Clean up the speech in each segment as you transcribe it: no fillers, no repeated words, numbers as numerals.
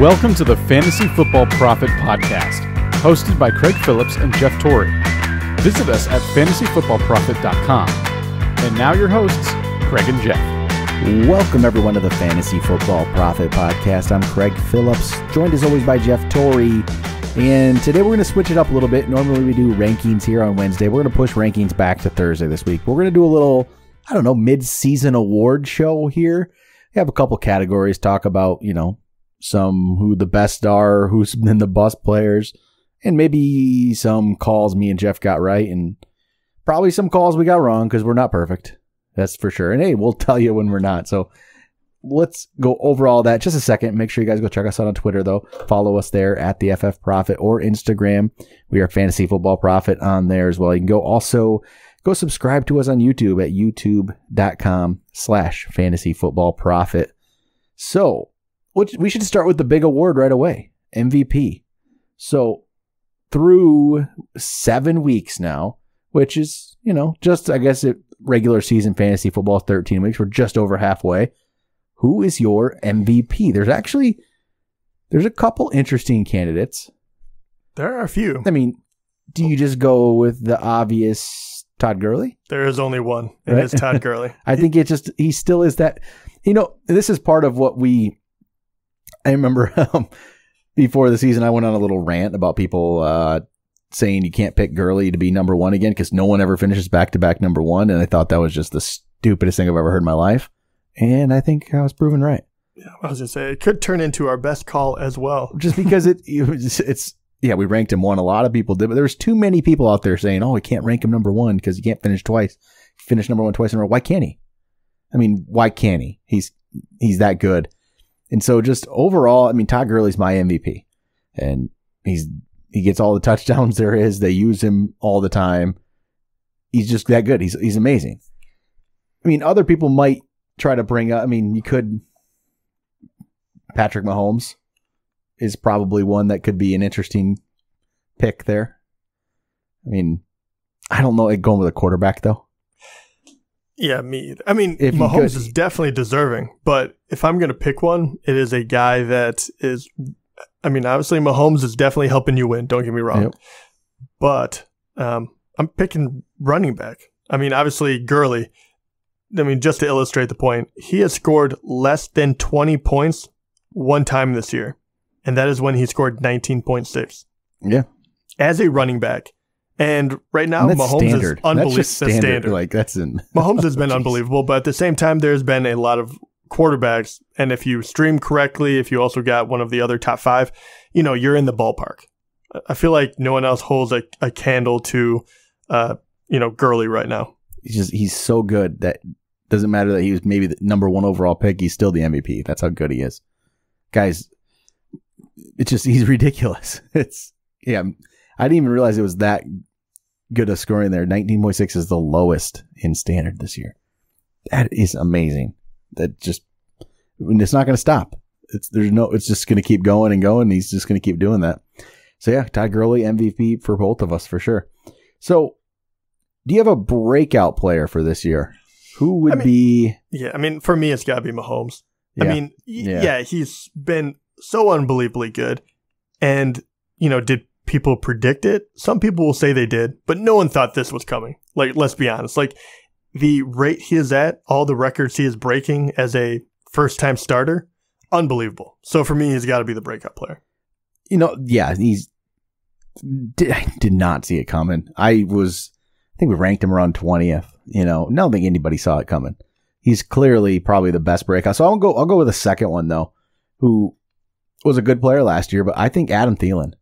Welcome to the Fantasy Football Prophet podcast, hosted by Craig Phillips and Jeff Torrey. Visit us at fantasyfootballprophet.com. And now your hosts, Craig and Jeff. Welcome everyone to the Fantasy Football Prophet podcast. I'm Craig Phillips, joined as always by Jeff Torrey. And today we're going to switch it up a little bit. Normally we do rankings here on Wednesday. We're going to push rankings back to Thursday this week. We're going to do a little, mid-season award show here. We have a couple categories, talk about, some who the best are, who's been the bust players, and maybe some calls me and Jeff got right, and probably some calls we got wrong because we're not perfect. That's for sure. And hey, we'll tell you when we're not. So let's go over all that just a second. Make sure you guys go check us out on Twitter, though. Follow us there at the FF Prophet or Instagram. We are Fantasy Football Prophet on there as well. You can go subscribe to us on YouTube at youtube.com/fantasyfootballprophet. So we should start with the big award right away, MVP. So through 7 weeks now, which is, just, I guess, regular season fantasy football, 13 weeks. We're just over halfway. Who is your MVP? There's a couple interesting candidates. There are a few. I mean, do you just go with the obvious Todd Gurley? There is only one, and it's Todd Gurley. I think he still is that. This is part of what I remember before the season, I went on a little rant about people saying you can't pick Gurley to be number one again because no one ever finishes back-to-back number one, and I thought that was just the stupidest thing I've ever heard in my life, and I think I was proven right. Yeah, I was going to say, it could turn into our best call as well. Just because we ranked him one. A lot of people did, but there's too many people out there saying, we can't rank him number one because he can't finish twice. Finish number one twice in a row. Why can't he? I mean, why can't he? He's that good. And so just overall, Todd Gurley's my MVP, and he gets all the touchdowns there is. They use him all the time. He's just that good. He's amazing. Other people might try to bring up, you could, Patrick Mahomes is probably one that could be an interesting pick there. I don't know, going with a quarterback though. Yeah, me either. Mahomes is definitely deserving, but if I'm going to pick one, it is a guy that is, obviously Mahomes is definitely helping you win, don't get me wrong. Yep. But I'm picking running back. Obviously Gurley, just to illustrate the point, he has scored less than 20 points one time this year, and that is when he scored 19.6. Yeah. As a running back. And right now, Mahomes standard. is unbelievable. That's just standard. Mahomes has been unbelievable, but at the same time, there's been a lot of quarterbacks. And if you stream correctly, if you also got one of the other top five, you're in the ballpark. I feel like no one else holds a candle to, Gurley right now. He's so good that doesn't matter that he was maybe the number one overall pick. He's still the MVP. That's how good he is. Guys, he's ridiculous. I didn't even realize it was that good a scoring there. 19.6 is the lowest in standard this year. That is amazing. It's not going to stop. It's just going to keep going and going. And he's just going to keep doing that. So yeah, Todd Gurley MVP for both of us for sure. So do you have a breakout player for this year? Who would be? Yeah. For me, it's got to be Mahomes. Yeah. He's been so unbelievably good. And, did people predict it? Some people will say they did, but no one thought this was coming. Let's be honest. The rate he is at, all the records he is breaking as a first-time starter, unbelievable. So for me, he's got to be the breakout player. Yeah, did not see it coming. I think we ranked him around 20th. I don't think anybody saw it coming. He's clearly probably the best breakout. So I'll go with a second one though, who was a good player last year, but I think Adam Thielen.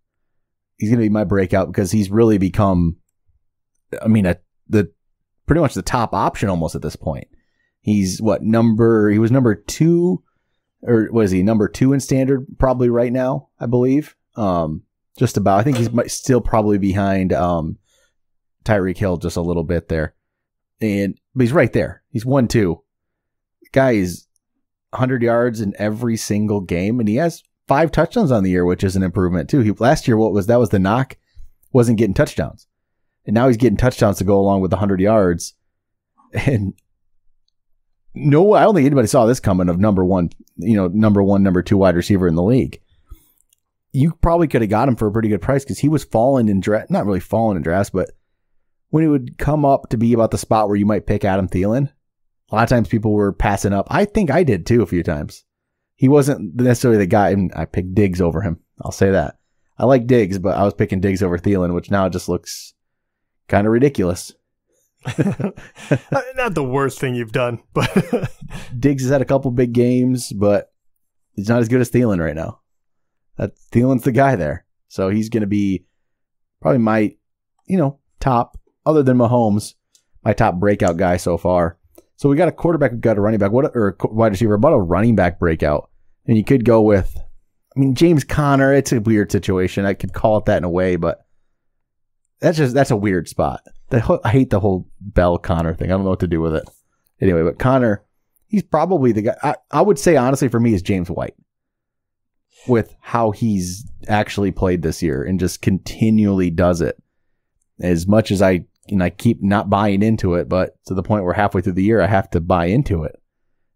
He's going to be my breakout because he's really become, pretty much the top option almost at this point. He's he was number 2, or was he number 2 in standard probably right now, I believe. Just about. I think he's still probably behind Tyreek Hill just a little bit there. But he's right there. He's 1-2. Guy is 100 yards in every single game, and he has 5 touchdowns on the year, which is an improvement too. Last year, that was the knock, wasn't getting touchdowns. And now he's getting touchdowns to go along with the 100 yards. And I don't think anybody saw this coming of number one, number 2 wide receiver in the league. you probably could have got him for a pretty good price because he was falling in draft, not really falling in drafts, but when he would come up to be about the spot where you might pick Adam Thielen, a lot of times people were passing up. I think I did too a few times. He wasn't necessarily the guy, and I picked Diggs over him. I'll say that. I like Diggs, but I was picking Diggs over Thielen, which now just looks kind of ridiculous. Not the worst thing you've done, but Diggs has had a couple big games, but he's not as good as Thielen right now. Thielen's the guy there. So he's going to be probably my, top, other than Mahomes, my top breakout guy so far. So we got a quarterback, we've got a running back, or a wide receiver, about a running back breakout. And you could go with, James Conner. It's a weird situation. I could call it that in a way, but that's a weird spot. I hate the whole Bell Conner thing. I don't know what to do with it. Anyway, but Conner, he's probably the guy. I would say, honestly, for me, is James White. With how he's actually played this year and just continually does it. As much as I keep not buying into it, but to the point where halfway through the year I have to buy into it.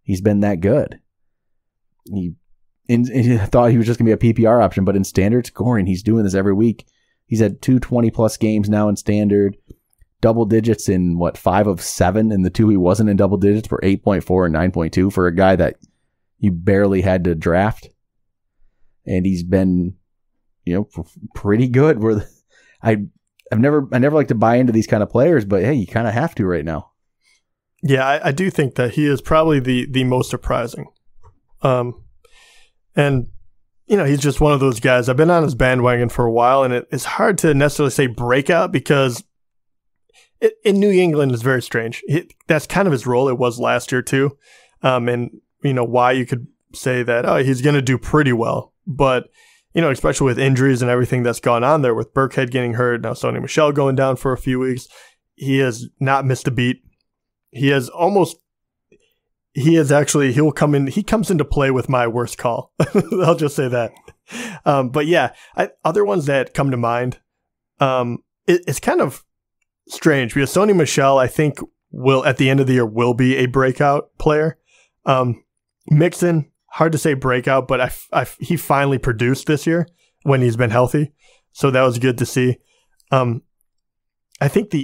He's been that good. He thought he was just going to be a PPR option, but in standard scoring, he's doing this every week. He's had 2 20-plus games now in standard. Double digits in, 5 of 7, and the 2 he wasn't in double digits were 8.4 and 9.2 for a guy that you barely had to draft. And he's been, pretty good. I never like to buy into these kind of players, but hey, you kind of have to right now. Yeah, I do think that he is probably the most surprising. And he's just one of those guys. I've been on his bandwagon for a while, and it's hard to necessarily say breakout because in New England is very strange. That's kind of his role. It was last year too. And why you could say that, he's going to do pretty well. But, especially with injuries and everything that's gone on there, with Burkhead getting hurt, now Sony Michel going down for a few weeks, he has not missed a beat. He comes into play with my worst call. I'll just say that. But yeah, other ones that come to mind, it's kind of strange because Sony Michel, I think, at the end of the year, will be a breakout player. Mixon, hard to say breakout, but he finally produced this year when he's been healthy. So that was good to see. I think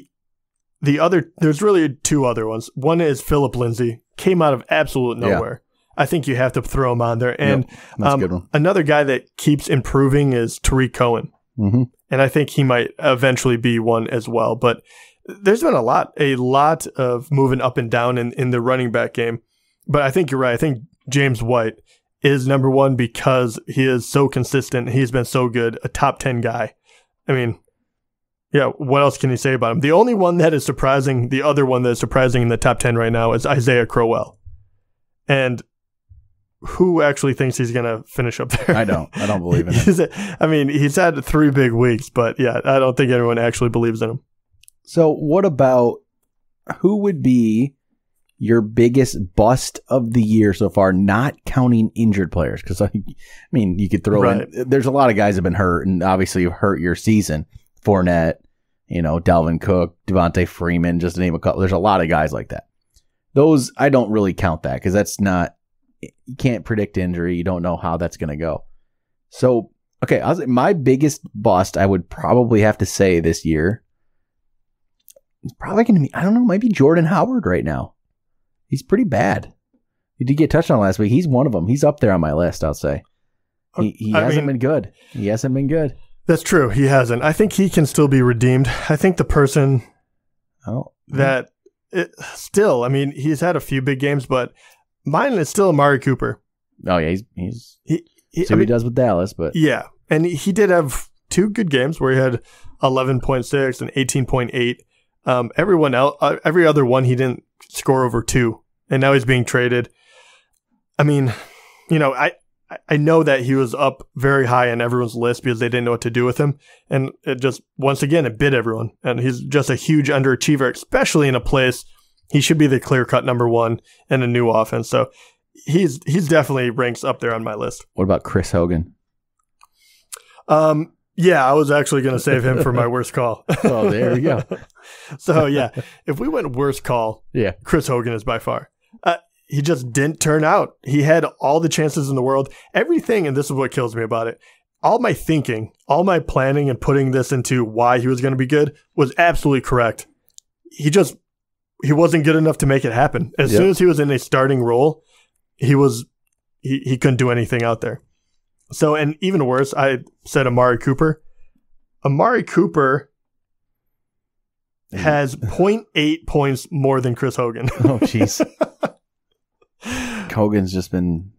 there's really 2 other ones. One is Phillip Lindsay, came out of absolute nowhere. Yeah. I think you have to throw him on there. And that's a good one. Another guy that keeps improving is Tariq Cohen. Mm-hmm. And I think he might eventually be one as well. But there's been a lot of moving up and down in the running back game. But I think you're right. I think James White is number one because he is so consistent. He's been so good, a top 10 guy. What else can you say about him? The only one that is surprising, the other one that is surprising in the top 10 right now is Isaiah Crowell. And who actually thinks he's going to finish up there? I don't believe in him. He's had 3 big weeks, but yeah, I don't think anyone actually believes in him. So what about who would be your biggest bust of the year so far, not counting injured players? Because, you could throw in, there's a lot of guys have been hurt, and obviously you've hurt your season. Fournette, Dalvin Cook, Devontae Freeman, just to name a couple. There's a lot of guys like that. Those, I don't really count that because that's not, you can't predict injury. You don't know how that's going to go. So, okay, my biggest bust, I would probably have to say this year, is probably going to be, I don't know, maybe Jordan Howard right now. He's pretty bad. He did get touched on last week. He's one of them. He's up there on my list, I'll say. He hasn't been good. He hasn't been good. That's true. He hasn't. I think he can still be redeemed. I think the person he's had a few big games, but mine is still Amari Cooper. Oh, yeah. He does with Dallas, but. Yeah. And he did have 2 good games where he had 11.6 and 18.8. Everyone else, every other one, he didn't score over 2, and now he's being traded. I know that he was up very high on everyone's list because they didn't know what to do with him, and it just, once again, it bit everyone, and he's just a huge underachiever, especially in a place he should be the clear-cut number 1 in a new offense. So he's definitely ranks up there on my list. What about Chris Hogan? Yeah, I was actually going to save him for my worst call. Oh, there you go. So, yeah, if we went worst call, Chris Hogan is by far. He just didn't turn out. He had all the chances in the world. Everything, and this is what kills me about it, all my thinking, all my planning and putting this into why he was going to be good was absolutely correct. He wasn't good enough to make it happen. As soon as he was in a starting role, he couldn't do anything out there. So, and even worse, I said Amari Cooper. Amari Cooper has 0.8 points more than Chris Hogan. Oh, jeez. Hogan's just been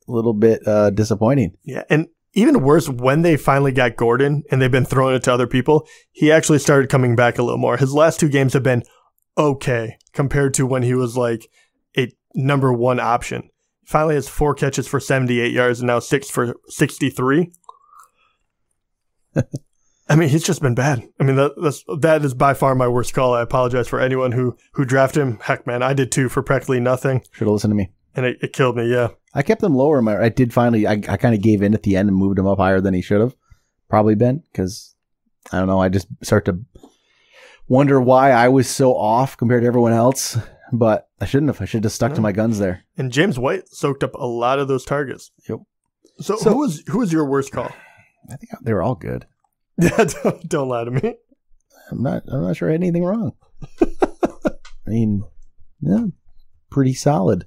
a little bit disappointing. Yeah, and even worse, when they finally got Gordon and they've been throwing it to other people, he actually started coming back a little more. His last 2 games have been okay compared to when he was like a number 1 option. Finally has 4 catches for 78 yards and now 6 for 63. I mean, he's just been bad. I mean, that is by far my worst call. I apologize for anyone who drafted him. Heck, man, I did too for practically nothing. Should have listened to me. And it killed me, yeah. I kept him lower. I did finally, I kind of gave in at the end and moved him up higher than he should have probably been, because, I don't know, I just start to wonder why I was so off compared to everyone else. But I shouldn't have. I should have stuck to my guns there. And James White soaked up a lot of those targets. Yep. So who was your worst call? I think they were all good. Don't lie to me. I'm not sure I had anything wrong. I mean, yeah, pretty solid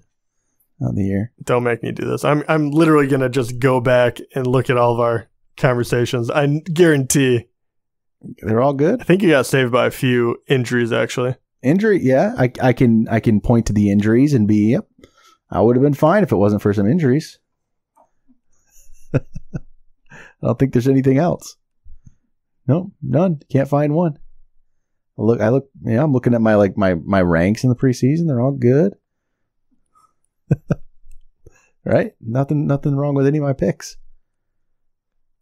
on the year. Don't make me do this. I'm literally gonna just go back and look at all of our conversations. I guarantee they're all good. I think you got saved by a few injuries, actually. Injury, yeah. I can point to the injuries and be, yep, I would have been fine if it wasn't for some injuries. I don't think there's anything else. No, none. Can't find one. I'm looking at my ranks in the preseason. They're all good. Right? Nothing wrong with any of my picks.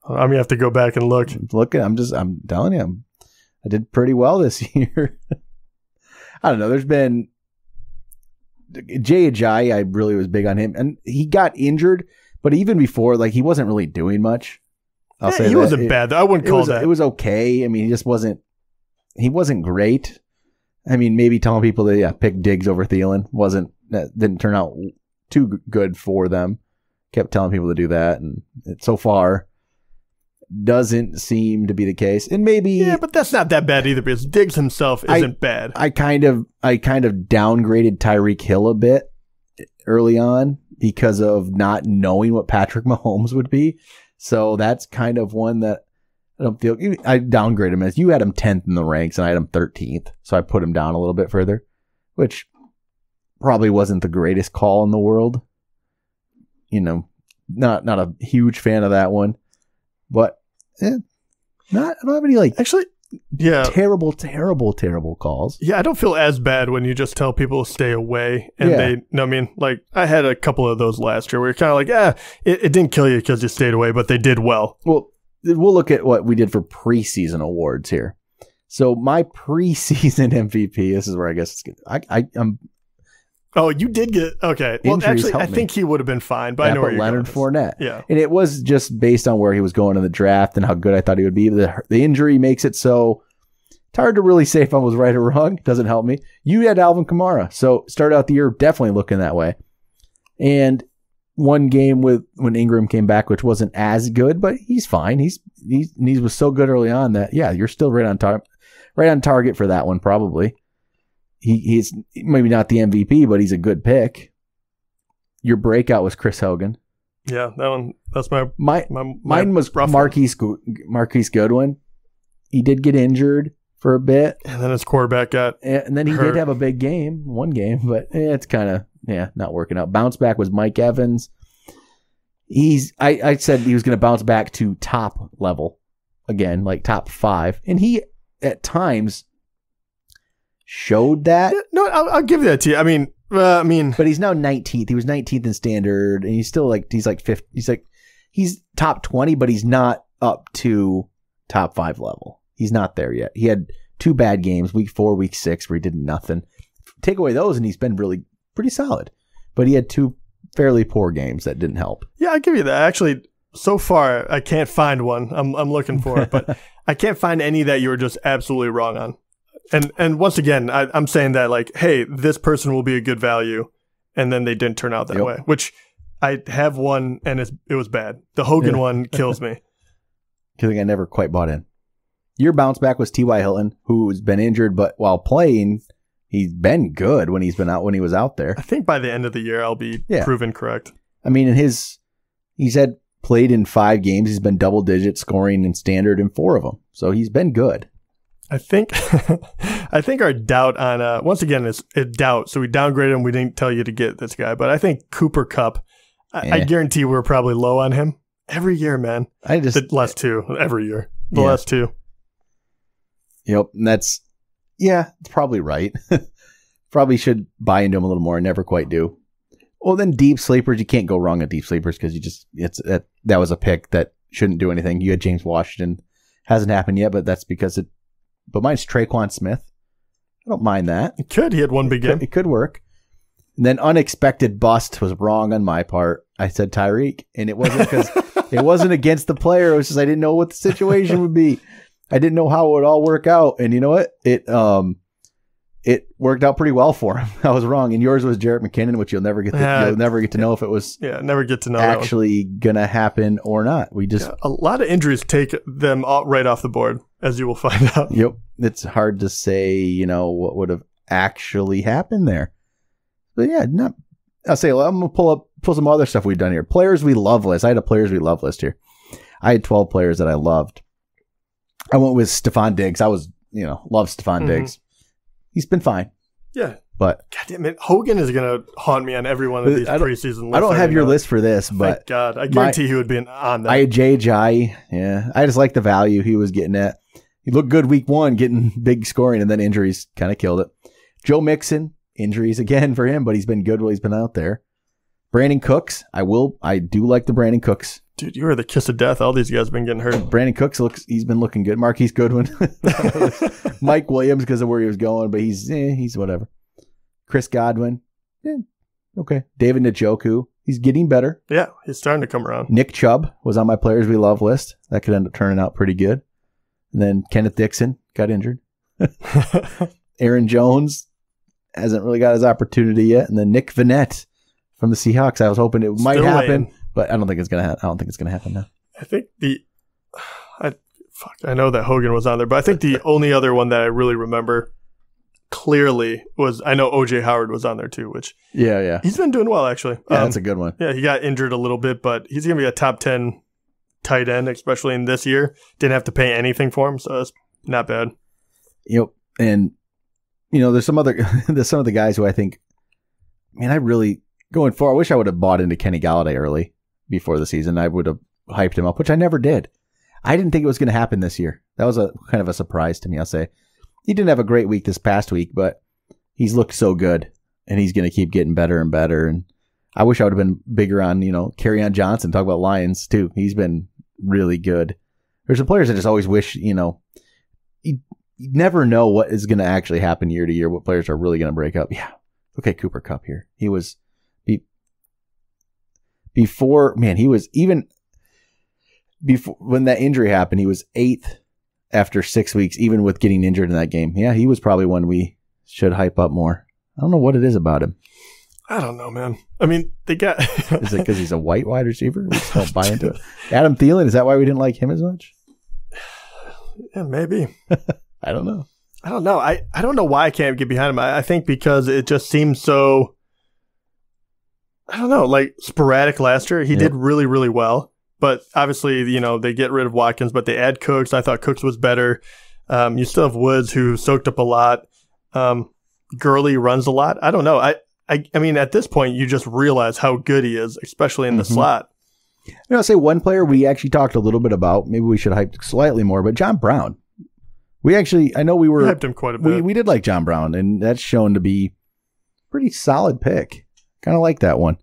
I'm gonna have to go back and look. I'm telling you, I did pretty well this year. I don't know. There's been Jay Ajayi. I really was big on him, and he got injured. But even before, he wasn't really doing much. I'll say he wasn't bad. I wouldn't call that. It was okay. I mean, he just wasn't. He wasn't great. I mean, maybe telling people to pick Diggs over Thielen didn't turn out too good for them. Kept telling people to do that, and so far doesn't seem to be the case. And maybe but that's not that bad either, because Diggs himself isn't bad. I kind of downgraded Tyreek Hill a bit early on because of not knowing what Patrick Mahomes would be. So that's kind of one that I don't feel. I downgraded him as you had him 10th in the ranks and I had him 13th. So I put him down a little bit further, which probably wasn't the greatest call in the world. Not a huge fan of that one. But I don't have any terrible calls. Yeah, I don't feel as bad when you just tell people to stay away. And I had a couple of those last year where you're kind of like, it didn't kill you because you stayed away, but they did well. Well, we'll look at what we did for preseason awards here. So my preseason MVP, this is where I guess it's good. I'm. Oh, you did get okay. Well, actually, I think he would have been fine. But I know where you're Leonard going. Fournette. Yeah, and it was just based on where he was going in the draft and how good I thought he would be. The injury makes it so it's hard to really say if I was right or wrong. Doesn't help me. You had Alvin Kamara, so started out the year definitely looking that way. And one game when Ingram came back, which wasn't as good, but he's fine. He was so good early on that you're still right on target for that one probably. He's maybe not the MVP, but he's a good pick. Your breakout was Chris Hogan. Yeah, that one. That's mine was Marquise Goodwin. He did get injured for a bit, and then his quarterback got and then he hurt. did have a big game, one game, but it's kind of not working out. Bounce back was Mike Evans. I said he was going to bounce back to top level again, like top 5, and he at times showed that. No, I'll give that to you. I mean, but he's now 19th. He was 19th in standard, and he's still he's like 5th. He's top 20, but he's not up to top 5 level. He's not there yet. He had 2 bad games, week 4, week 6, where he did nothing. Take away those, and he's been really pretty solid. But he had 2 fairly poor games that didn't help. Yeah, I'll give you that. Actually, so far, I can't find one. I'm looking for it, but I can't find any that you were just absolutely wrong on. And once again, I'm saying that hey, this person will be a good value, and then they didn't turn out that way. Which I have one, and it was bad. The Hogan one kills me. because I never quite bought in. Your bounce back was T.Y. Hilton, who's been injured, but while playing, he's been good when he was out there. I think by the end of the year, I'll be proven correct. I mean, he's played in 5 games. He's been double digit scoring in standard in 4 of them. So he's been good. I think our doubt on once again is a doubt. So we downgraded him. We didn't tell you to get this guy, but I think Cooper Kupp. I guarantee we're probably low on him every year, man. The last 2 every year. The last 2. Yep, and it's probably right. Probably should buy into him a little more. Never quite do. Well, then deep sleepers, you can't go wrong at deep sleepers because that was a pick that shouldn't do anything. You had James Washington, hasn't happened yet, but that's because But mine's Traquan Smith. I don't mind that. It could. He had one big game. It could work. And then unexpected bust was wrong on my part. I said Tyreek, and it wasn't because it wasn't against the player. It was just I didn't know what the situation would be. I didn't know how it would all work out. And you know what? It worked out pretty well for him. I was wrong. And yours was Jerick McKinnon, which you'll never get to know if it was never get to know actually gonna happen or not. We just a lot of injuries take them right off the board, as you will find out. Yep. It's hard to say, what would have actually happened there. But yeah, I'll say I'm gonna pull some other stuff we've done here. Players we love list. I had a players we love list here. I had 12 players that I loved. I went with Stephon Diggs. I was, love Stephon Diggs. He's been fine. Yeah. But God damn it. Hogan is going to haunt me on every one of these preseason lists. I don't have your list for this, but thank God. I guarantee he would be on that. I had Jai. Yeah. I just like the value he was getting at. He looked good week 1, getting big scoring, and then injuries kind of killed it. Joe Mixon, injuries again for him, but he's been good while he's been out there. Brandon Cooks. I do like the Brandon Cooks. Dude, you are the kiss of death. All these guys have been getting hurt. Brandon Cooks he's been looking good. Marquise Goodwin. Mike Williams because of where he was going, but he's whatever. Chris Godwin. Okay. David Njoku. He's getting better. Yeah, he's starting to come around. Nick Chubb was on my players we love list. That could end up turning out pretty good. And then Kenneth Dixon got injured. Aaron Jones hasn't really got his opportunity yet. And then Nick Vannett from the Seahawks. I was hoping it might happen. But I don't think it's gonna. I don't think it's gonna happen now. I think I know that Hogan was on there, but I think the only other one that I really remember clearly was I know OJ Howard was on there too. Which he's been doing well actually. Yeah, that's a good one. Yeah, he got injured a little bit, but he's gonna be a top 10 tight end, especially in this year. Didn't have to pay anything for him, so it's not bad. Yep, and there's some of the guys who I think, man, I really going forward. I wish I would have bought into Kenny Galladay early. Before the season, I would have hyped him up, which I never did. I didn't think it was going to happen this year. That was a kind of a surprise to me, I'll say. He didn't have a great week this past week, but he's looked so good, and he's going to keep getting better and better. And I wish I would have been bigger on, Kerryon Johnson. Talk about Lions, too. He's been really good. There's some players I just always wish, you never know what is going to actually happen year to year, what players are really going to break up. Yeah. Okay, Cooper Kupp here. He was... he was even before when that injury happened, he was 8th after 6 weeks, even with getting injured in that game. Yeah, he was probably one we should hype up more. I don't know what it is about him. I don't know, man. I mean, they got... Is it because he's a white wide receiver? We just don't buy into it. Adam Thielen, is that why we didn't like him as much? Yeah, maybe. I don't know. I don't know why I can't get behind him. I think because it just seems so... I don't know, like sporadic last year. He did really, really well. But obviously, they get rid of Watkins, but they add Cooks. I thought Cooks was better. You still have Woods, who soaked up a lot. Gurley runs a lot. I don't know. I mean, at this point, you just realize how good he is, especially in the slot. I'll say one player we actually talked a little bit about. Maybe we should hype slightly more, but John Brown. I know we hyped him quite a bit. We did like John Brown, and that's shown to be a pretty solid pick. Kind of like that one.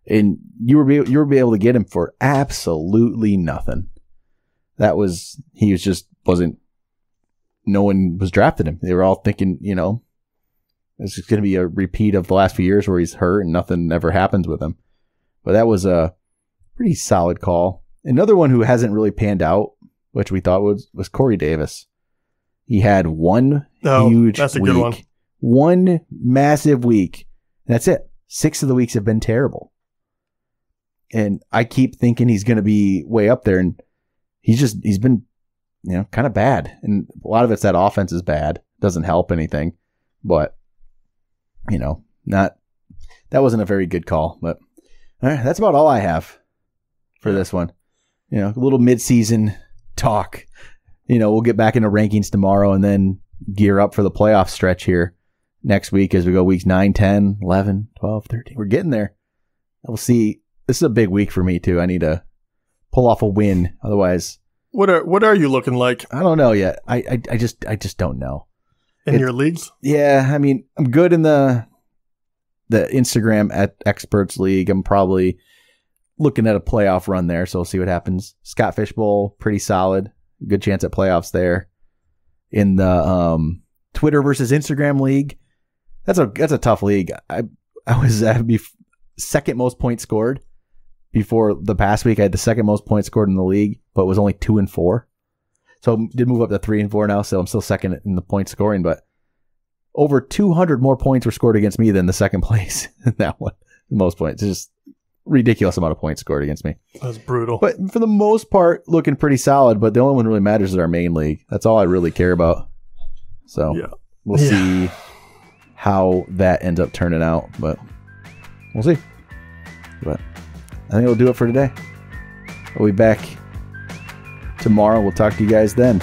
And you were able to get him for absolutely nothing. No one was drafting him. They were all thinking, this is going to be a repeat of the last few years where he's hurt and nothing ever happens with him. But that was a pretty solid call. Another one who hasn't really panned out, which we thought was Corey Davis. He had one huge that's a week. Good one. One massive week. That's it. 6 of the weeks have been terrible. And I keep thinking he's going to be way up there. And he's been, kind of bad. And a lot of it's that offense is bad. Doesn't help anything. But, that wasn't a very good call. But all right, that's about all I have for this one. A little mid-season talk. We'll get back into rankings tomorrow and then gear up for the playoff stretch here next week as we go weeks 9, 10, 11, 12, 13. We're getting there. We'll see. This is a big week for me, too. I need to pull off a win. Otherwise, what are you looking like? I don't know yet. I just don't know. In your leagues? Yeah, I'm good in the Instagram at Experts League. I'm probably looking at a playoff run there, so we'll see what happens. Scott Fishbowl, pretty solid. Good chance at playoffs there. In the Twitter versus Instagram league, that's a tough league. I was second most points scored before the past week. I had the second most points scored in the league, but was only 2 and 4. So did move up to 3 and 4 now. So I'm still second in the point scoring, but over 200 more points were scored against me than the second place in that one. Most points. It's just ridiculous amount of points scored against me. That's brutal. But for the most part, looking pretty solid. But the only one that really matters is our main league. That's all I really care about. So we'll see how that ends up turning out. But we'll see. But I think we'll do it for today. We'll be back tomorrow. We'll talk to you guys then.